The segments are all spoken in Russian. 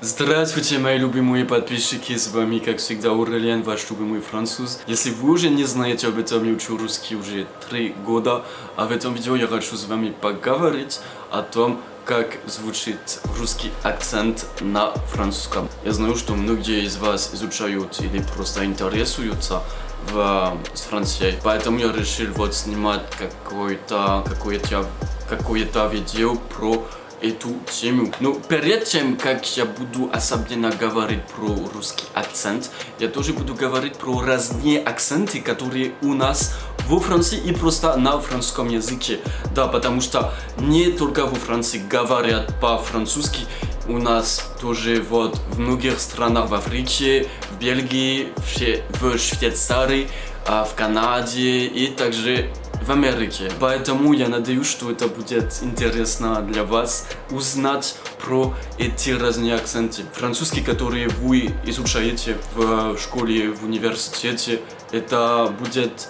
Здравствуйте, мои любимые подписчики, с вами, как всегда, Аурелиан, ваш любимый француз. Если вы уже не знаете об этом, я учу русский уже 3 года, а в этом видео я хочу с вами поговорить о том, как звучит русский акцент на французском. Я знаю, что многие из вас изучают или просто интересуются с Францией, поэтому я решил вот снимать какое-то видео про эту тему. Но перед тем, как я буду особенно говорить про русский акцент, я тоже буду говорить про разные акценты, которые у нас во Франции и просто на французском языке. Да, потому что не только во Франции говорят по-французски, у нас тоже вот в многих странах, в Африке, в Бельгии, в Швейцарии, в Канаде и также в Америке. Поэтому я надеюсь, что это будет интересно для вас узнать про эти разные акценты. Французский, который вы изучаете в школе, в университете, это будет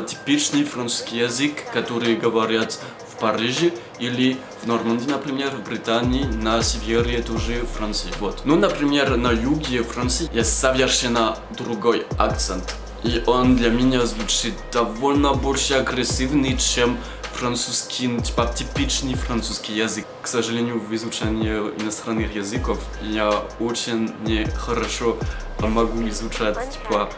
типичный французский язык, который говорят в Париже или в Нормандии, например, в Британии, на севере тоже Франции. Вот. Ну, например, на юге Франции есть совершенно другой акцент. И он для меня звучит довольно больше агрессивный, чем французский, типа типичный французский язык. К сожалению, в изучении иностранных языков я очень нехорошо могу изучать типа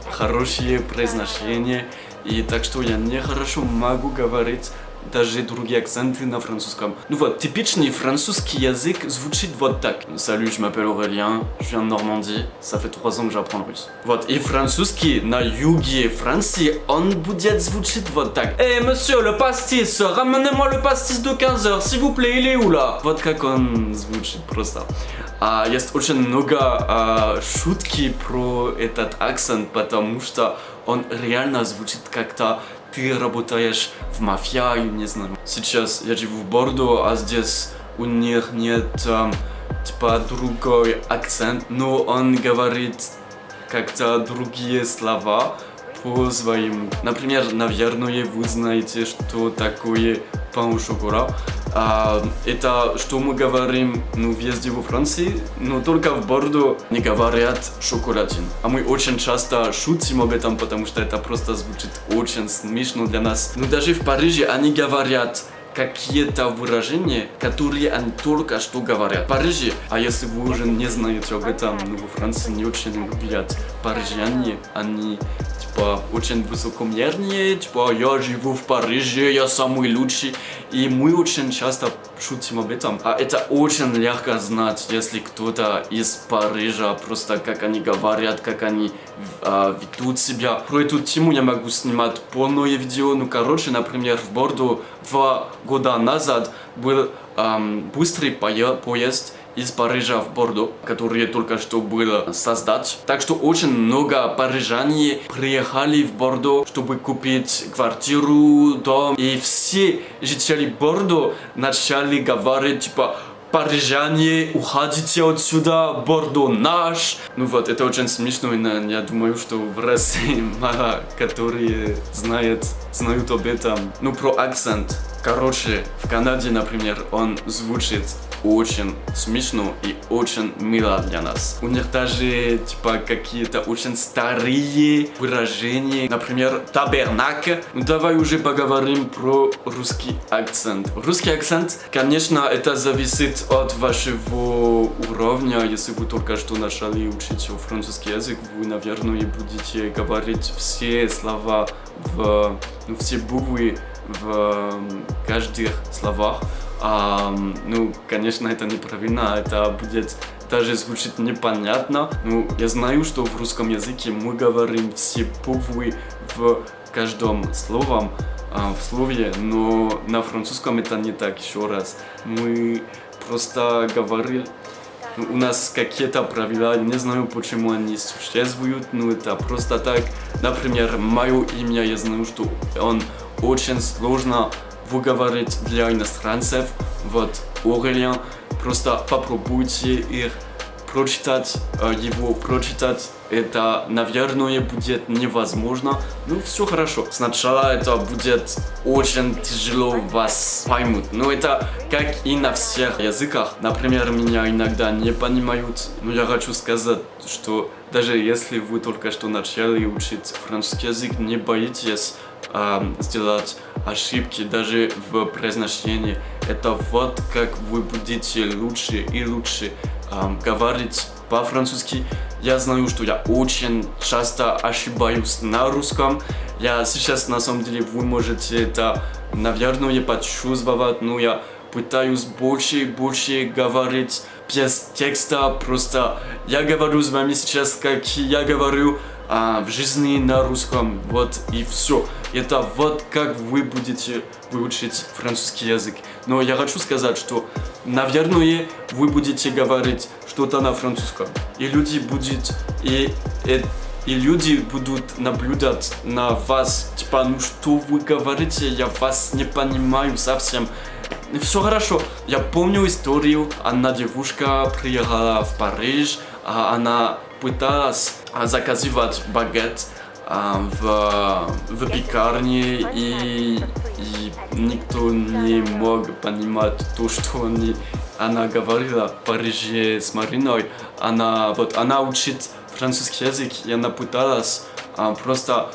хорошие произношения, и так что я нехорошо могу говорить даже другие акценты на французском. Ну вот, типичный французский язык звучит вот так. Salut, je m'appelle Aurélien, je viens de Normandie, ça fait 3 ans que j'apprends le russe. Вот, и французский на юге Франции, он будет звучить вот так. Эй, monsieur, le pastis, ramenez-moi le pastis de 15 heures, s'il vous plaît, il est où là? Вот как он звучит просто. Есть очень много шутки про этот акцент, потому что он реально звучит как-то ты работаешь в мафии, не знаю. Сейчас я живу в Бордо, а здесь у них нет типа другой акцент, но он говорит как-то другие слова по своему. Например, наверное, вы знаете, что такое pain au chocolat. Это что мы говорим везде во Франции, но только в Бордо не говорят шоколадин. А мы очень часто шутим об этом, потому что это просто звучит очень смешно для нас. Но даже в Париже они говорят какие-то выражения, которые они только что говорят в Париже. А если вы уже не знаете об этом, во Франции не очень любят парижане, они типа очень высокомерные, типа я живу в Париже, я самый лучший. И мы очень часто шутим об этом. А это очень легко знать, если кто-то из Парижа, просто как они говорят, как они ведут себя. Про эту тему я могу снимать полное видео. Ну, короче, например, в Бордо 2 года назад был быстрый поезд из Парижа в Бордо, который только что был создан. Так что очень много парижане приехали в Бордо, чтобы купить квартиру, дом. И все жители Бордо начали говорить типа: парижане, уходите отсюда, Бордо наш. Ну вот, это очень смешно, и я думаю, что в России мало, которые знают об этом. Ну, про акцент. Короче, в Канаде, например, он звучит очень смешно и очень мило для нас. У них даже типа какие-то очень старые выражения, например, табернак. Ну давай уже поговорим про русский акцент. Русский акцент, конечно, это зависит от вашего уровня. Если вы только что начали учить французский язык, вы, наверное, будете говорить все слова все буквы в каждых словах. Ну, конечно, это неправильно, это будет даже звучит непонятно. Ну, я знаю, что в русском языке мы говорим все буквы в каждом слове, но на французском это не так. Еще раз, мы просто говорим, у нас какие-то правила, я не знаю, почему они существуют, но это просто так. Например, мое имя, я знаю, что он очень сложно выговорить для иностранцев. Вот, Aurélien, просто попробуйте их его прочитать, это, наверное, будет невозможно. Ну, все хорошо. Сначала это будет очень тяжело вас поймут. Но это как и на всех языках. Например, меня иногда не понимают. Но я хочу сказать, что даже если вы только что начали учить французский язык, не боитесь сделать ошибки даже в произношении. Это вот как вы будете лучше и лучше говорить по-французски. Я знаю, что я очень часто ошибаюсь на русском. Я сейчас, на самом деле, вы можете это, наверное, почувствовать, но я пытаюсь больше и больше говорить без текста. Просто я говорю с вами сейчас, как я говорю в жизни на русском. Вот и все. Это вот как вы будете выучить французский язык. Но я хочу сказать, что, наверное, вы будете говорить что-то на французском. И люди будут наблюдать на вас. Типа, ну что вы говорите, я вас не понимаю совсем. Все хорошо. Я помню историю. Одна девушка приехала в Париж. Она пыталась заказывать багет в пекарне, и никто не мог понимать то, что она говорила в Париже с Мариной. Она учит французский язык, и она пыталась просто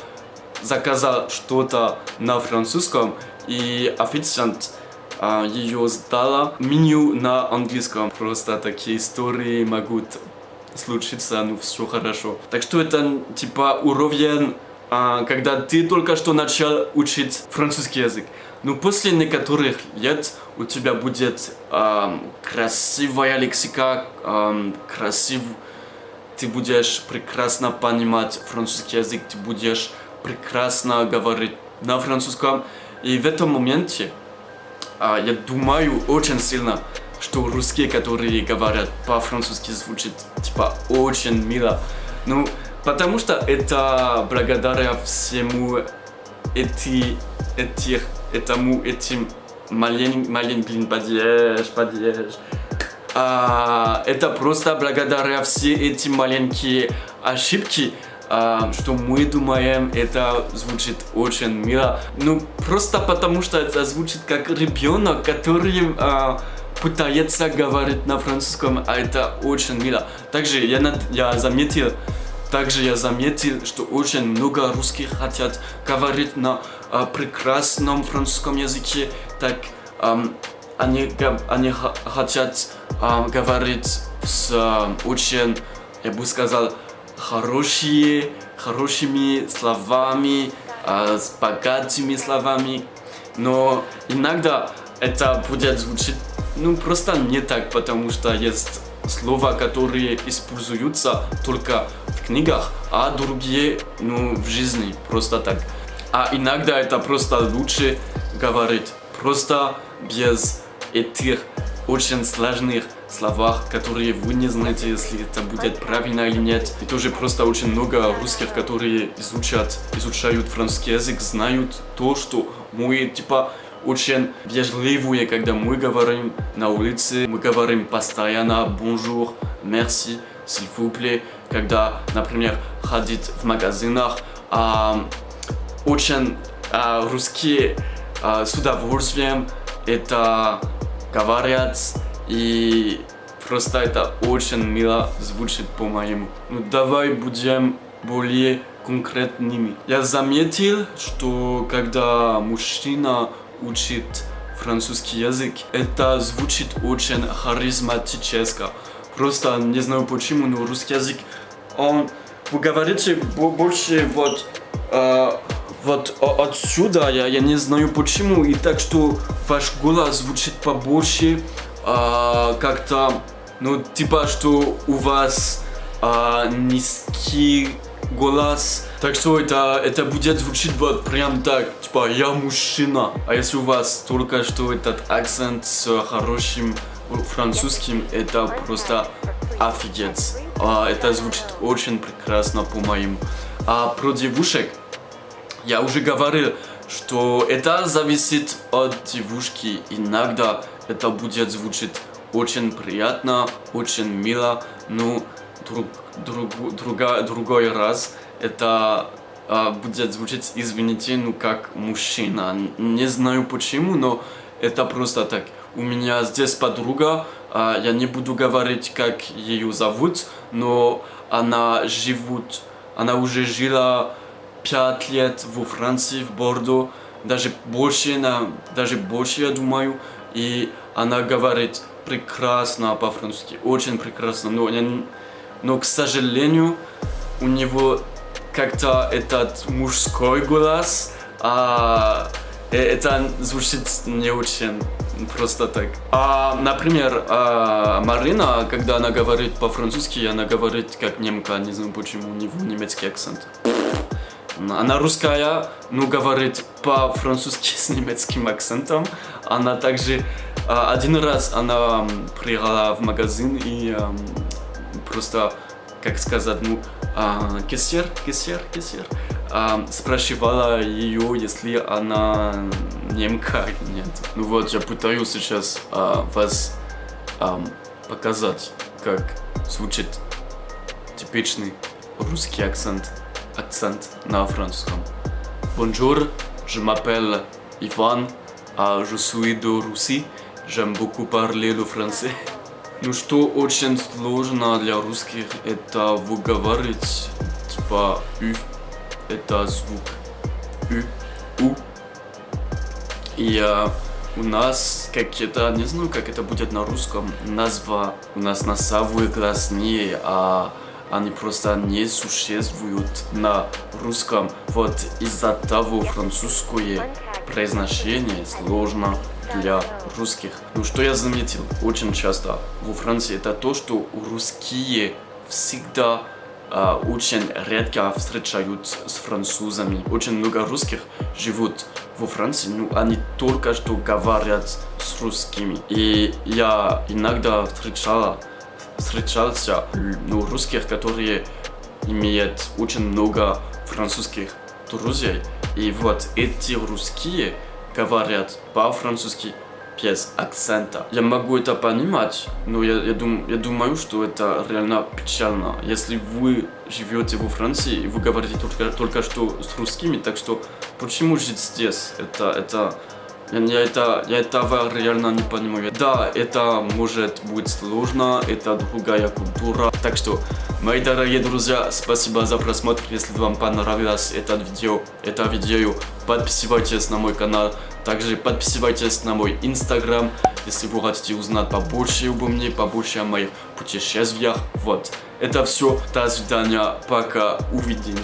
заказать что-то на французском, и официант ее сдала меню на английском. Просто такие истории могут случиться, ну все хорошо. Так что это типа уровень, когда ты только что начал учить французский язык. Но после некоторых лет у тебя будет красивая лексика, ты будешь прекрасно понимать французский язык, ты будешь прекрасно говорить на французском. И в этом моменте я думаю очень сильно, что русские, которые говорят по-французски, звучит типа очень мило. Ну, потому что это благодаря всему этим маленьким падеж. Это просто благодаря все эти маленькие ошибки, что мы думаем, это звучит очень мило. Ну, просто потому что это звучит как ребенок, который пытается говорить на французском, а это очень мило. Также я заметил, что очень много русских хотят говорить на прекрасном французском языке. Так они хотят говорить с очень, я бы сказал, хорошими словами, с богатыми словами. Но иногда это будет звучать просто не так, потому что есть слова, которые используются только в книгах, а другие в жизни просто так. А иногда это просто лучше говорить просто без этих очень сложных словах, которые вы не знаете, если это будет правильно или нет. И тоже просто очень много русских, которые изучают французский язык, знают то, что мы типа очень вежливые, когда мы говорим на улице, мы говорим постоянно bonjour, merci, s'il vous plaît. Когда, например, ходить в магазинах, очень русские с удовольствием это говорят, и просто это очень мило звучит, по-моему. Ну, давай будем более конкретными. Я заметил, что когда мужчина учит французский язык, это звучит очень харизматически. Просто не знаю почему, но русский язык, вы говорите больше вот отсюда, я не знаю почему, и так что ваш голос звучит побольше, как-то, типа, что у вас низкий голос. Так что это будет звучить вот прям так, типа, я мужчина. А если у вас только что этот акцент с хорошим французским, это просто офигеть. Это звучит очень прекрасно, по-моему. А про девушек я уже говорил, что это зависит от девушки. Иногда это будет звучить очень приятно, очень мило, но другой раз это будет звучать, извините, ну как мужчина. Не знаю почему, но это просто так. У меня здесь подруга, я не буду говорить, как ее зовут, но она уже жила 5 лет во Франции, в Бордо, даже больше, я думаю, и она говорит прекрасно по-французски, очень прекрасно, но, к сожалению, у него как-то этот мужской голос, это звучит не очень просто так. Например, Марина, когда она говорит по-французски, она говорит как немка, не знаю почему, у него немецкий акцент. Она русская, но говорит по-французски с немецким акцентом. Она также один раз она приехала в магазин и просто, как сказать, кассир спрашивала ее, если она немка или нет. Ну вот, я пытаюсь сейчас вас показать, как звучит типичный русский акцент на французском. Bonjour, je m'appelle Ivan, je suis de Russie, j'aime beaucoup parler le français. Ну что очень сложно для русских, это выговаривать типа «ü», это звук «ü», «у». И у нас какие-то, не знаю, как это будет на русском, назва у нас носовые гласные, они просто не существуют на русском. Вот из-за того французское произношение сложно для русских. Ну что я заметил очень часто во Франции, это то, что русские всегда очень редко встречают с французами. Очень много русских живут во Франции, но они только что говорят с русскими. И я иногда встречался, русских, которые имеют очень много французских друзей. И вот эти русские говорят по-французски без акцента. Я могу это понимать, но я думаю, что это реально печально. Если вы живете во Франции и вы говорите только что с русскими, так что почему жить здесь? Я этого реально не понимаю. Да, это может быть сложно, это другая культура. Так что, мои дорогие друзья, спасибо за просмотр. Если вам понравилось это видео, подписывайтесь на мой канал. Также подписывайтесь на мой инстаграм, если вы хотите узнать побольше обо мне, побольше о моих путешествиях. Вот, это все. До свидания, пока, увидимся.